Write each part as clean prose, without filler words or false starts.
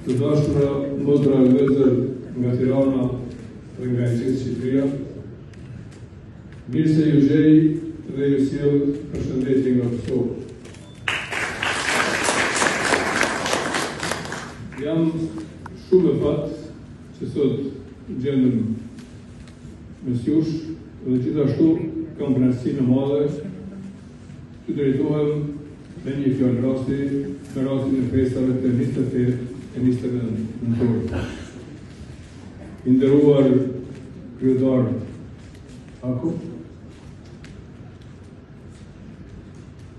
Të dashura motra e vëllezër nga Tirana dhe nga Shqipëria, mirë se ju gjej dhe ju sjell përshëndetje nga Kosova. Jam shumë e fat që sot gjendem mes jush dhe gjithashtu kam kënaqësinë e madhe të drejtohem me një fjalë rasti në rastin e festave të 28 e 29 nëntor. I nderuar kryetar Ako,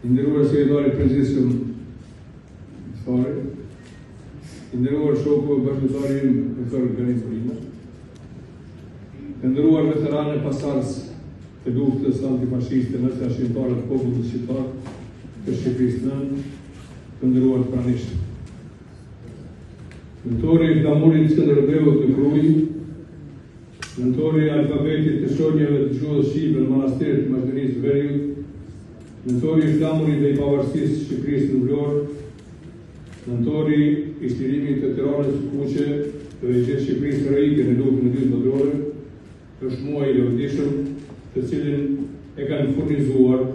i nderuar sekretari i përgjithshëm Fare, i nderuar shoku e bashkëtarë im Dr. Gani Polina, të nderuar veteranë pasardhës të luftës antifashiste në shqiptarët e popullit shqiptar të Shqipërisë nën, të nderuar pranishtë. Nëntori i flamurit Skënderbeut në Krujë, nëntori i alfabetit të shonjave të gjuhës shqipe në manastirit të Maqedonisë Veriut, nëntori i flamurit dhe i pavarësisë Shqipërisë në Vlorë, nëntori i shtirimit të Tiranës së Kuqe dhe i gjithë Shqipërisë së Rejke në luftën e dytë botërore, është muaj i lodhishëm, të cilin e kanë furnizuar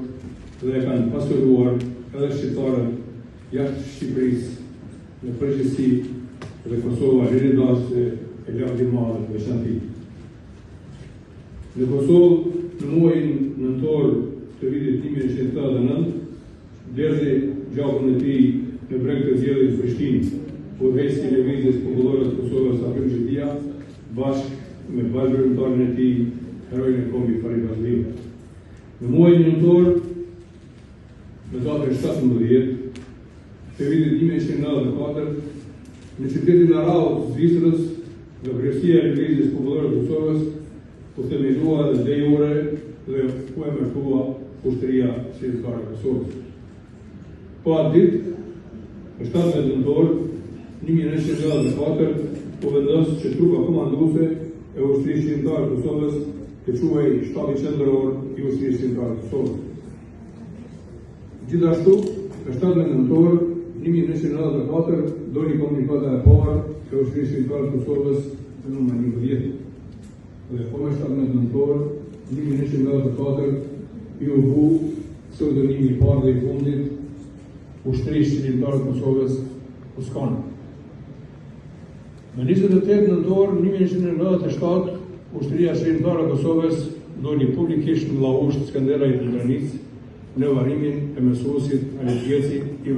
dhe e kanë pasuruar edhe shqiptarët jashtë Shqipërisë në përgjithësi dhe Kosova rinjë e lagë i madhe të veçantë. Në Kosovë, në muajin nëntor të vitit 1989, derdhi gjakun e tij në breg të zgjedhjes në Prishtinë, udhëheqësi i lëvizjes popullore të Kosovës Afrim Xhedia, bashkë me bashkëpunëtorin e tij, heroin e kombit Farid Vazhliu. Në muajin nëntor, në datën 17 të vitit 1994, në qytetin Arau të Zvicrës, nga Kryesia e Lëvizjes Popullore të Kosovës, u themelua dhe de jure dhe u emërtua Ushtria Shqiptare e Kosovës. Po atë ditë, në 17 nëntor 1994, u vendos që trupa komanduese e Ushtrisë Shqiptare të Kosovës të quhej Shtati Qendror i Ushtrisë Shqiptare të Kosovës. Gjithashtu, në 17 nëntor 1994, doli komunikata e parë e Ushtrisë Shqiptare të Kosovës në numër 11. Dhe po me 17 nëntor 1994, i u vu pseudonimi i parë dhe i fundit Ushtrisë Shqiptare të Kosovës, Uskana. Në 28 nëntor 1997, Ushtria Shqiptare e Kosovës doli publikisht në Llausht Skënderaj të Granicë në varrimin e mësuesit Alexi i